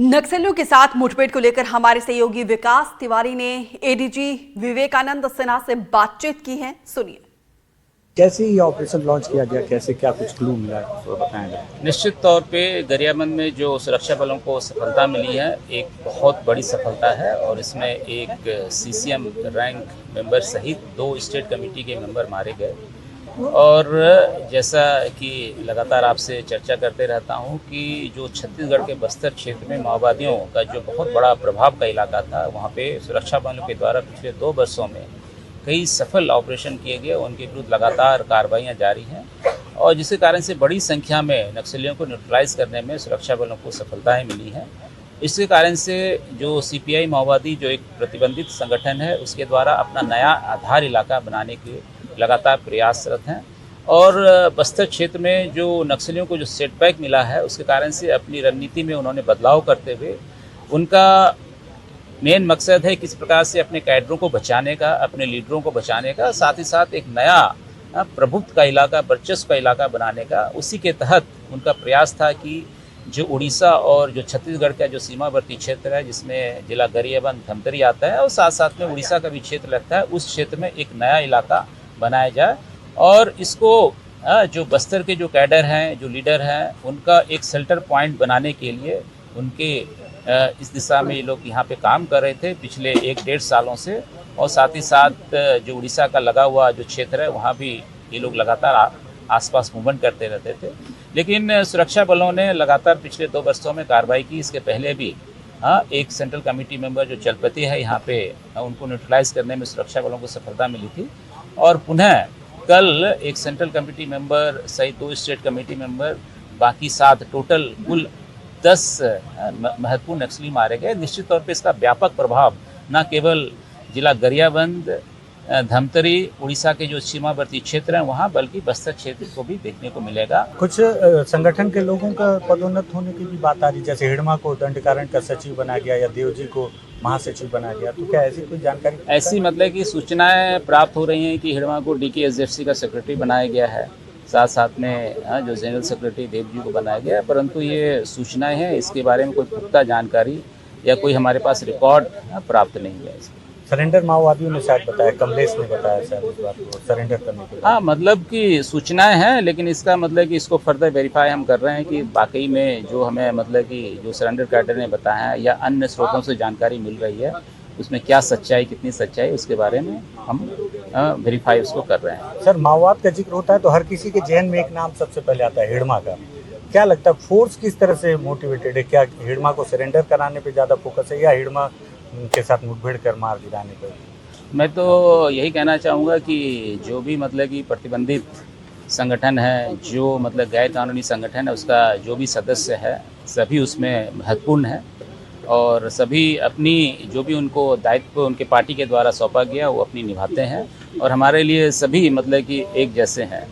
नक्सलियों के साथ मुठभेड़ को लेकर हमारे सहयोगी विकास तिवारी ने एडीजी विवेकानंद सिन्हा से बातचीत की है। सुनिए। कैसे ये ऑपरेशन लॉन्च किया गया, कैसे क्या कुछ क्लू मिला तो बताएंगे। निश्चित तौर पे गरियाबंद में जो सुरक्षा बलों को सफलता मिली है एक बहुत बड़ी सफलता है और इसमें एक सीसीएम रैंक मेंबर सहित 2 स्टेट कमेटी के मेंबर मारे गए। और जैसा कि लगातार आपसे चर्चा करते रहता हूं कि जो छत्तीसगढ़ के बस्तर क्षेत्र में माओवादियों का जो बहुत बड़ा प्रभाव का इलाका था, वहां पे सुरक्षा बलों के द्वारा पिछले 2 वर्षों में कई सफल ऑपरेशन किए गए। उनके विरुद्ध लगातार कार्रवाइयाँ जारी हैं और जिसके कारण से बड़ी संख्या में नक्सलियों को न्यूट्रलाइज करने में सुरक्षा बलों को सफलताएं मिली हैं। इसके कारण से जो सीपीआई माओवादी जो एक प्रतिबंधित संगठन है, उसके द्वारा अपना नया आधार इलाका बनाने के लगातार प्रयासरत हैं और बस्तर क्षेत्र में जो नक्सलियों को जो सेटबैक मिला है, उसके कारण से अपनी रणनीति में उन्होंने बदलाव करते हुए उनका मेन मकसद है किस प्रकार से अपने कैडरों को बचाने का, अपने लीडरों को बचाने का, साथ ही साथ एक नया प्रभुत्व का इलाका, वर्चस्व का इलाका बनाने का। उसी के तहत उनका प्रयास था कि जो उड़ीसा और जो छत्तीसगढ़ का जो सीमावर्ती क्षेत्र है, जिसमें जिला गरियाबंद धमतरी आता है और साथ साथ में उड़ीसा का भी क्षेत्र लगता है, उस क्षेत्र में एक नया इलाका बनाया जाए और इसको जो बस्तर के जो कैडर हैं, जो लीडर हैं, उनका एक शेल्टर पॉइंट बनाने के लिए उनके इस दिशा में ये लोग यहाँ पे काम कर रहे थे पिछले 1-1.5 सालों से। और साथ ही साथ जो उड़ीसा का लगा हुआ जो क्षेत्र है, वहाँ भी ये लोग लगातार आसपास मूवमेंट करते रहते थे। लेकिन सुरक्षा बलों ने लगातार पिछले 2 वर्षों में कार्रवाई की। इसके पहले भी एक सेंट्रल कमेटी मेंबर जो चलपति है यहाँ पे, उनको न्यूट्रलाइज करने में सुरक्षा बलों को सफलता मिली थी। और पुनः कल एक सेंट्रल कमेटी मेंबर सहित 2 स्टेट कमेटी मेंबर, बाकी 7 टोटल कुल 10 महत्वपूर्ण नक्सली मारे गए। निश्चित तौर पे इसका व्यापक प्रभाव न केवल जिला गरियाबंद, धमतरी, उड़ीसा के जो सीमावर्ती क्षेत्र हैं वहाँ, बल्कि बस्तर क्षेत्र को भी देखने को मिलेगा। कुछ संगठन के लोगों का पदोन्नत होने की भी बात आ रही, जैसे हिड़मा को दंडकारण का सचिव बनाया गया या देवजी को महासचिव बनाया गया, तो क्या ऐसी कोई जानकारी? ऐसी मतलब कि सूचनाएं प्राप्त हो रही हैं कि हिड़मा को DKSFC का सेक्रेटरी बनाया गया है, साथ साथ में जो जनरल सेक्रेटरी देवजी को बनाया गया है, परंतु ये सूचनाएं हैं, इसके बारे में कोई पुख्ता जानकारी या कोई हमारे पास रिकॉर्ड प्राप्त नहीं है। सरेंडर माओवादियों ने शायद बताया, कमलेश ने बताया शायद इस बात को सरेंडर करने के लिए। हाँ, मतलब कि सूचनाएं हैं, लेकिन इसका मतलब कि इसको फर्दर वेरीफाई हम कर रहे हैं कि वाकई में जो हमें मतलब कि जो सरेंडर कैडर ने बताया है या अन्य स्रोतों से जानकारी मिल रही है, उसमें क्या सच्चाई, कितनी सच्चाई, उसके बारे में हम वेरीफाई उसको कर रहे हैं। सर, माओवाद का जिक्र होता है तो हर किसी के जहन में एक नाम सबसे पहले आता है, हिड़मा का। क्या लगता है फोर्स किस तरह से मोटिवेटेड है? क्या हिड़मा को सरेंडर कराने पे ज़्यादा फोकस है या हिड़मा के साथ मुठभेड़ कर मार गिराने पर? मैं तो यही कहना चाहूँगा कि जो भी मतलब कि प्रतिबंधित संगठन है, जो मतलब गैर कानूनी संगठन है, उसका जो भी सदस्य है, सभी उसमें महत्वपूर्ण है और सभी अपनी जो भी उनको दायित्व उनके पार्टी के द्वारा सौंपा गया वो अपनी निभाते हैं और हमारे लिए सभी मतलब कि एक जैसे हैं।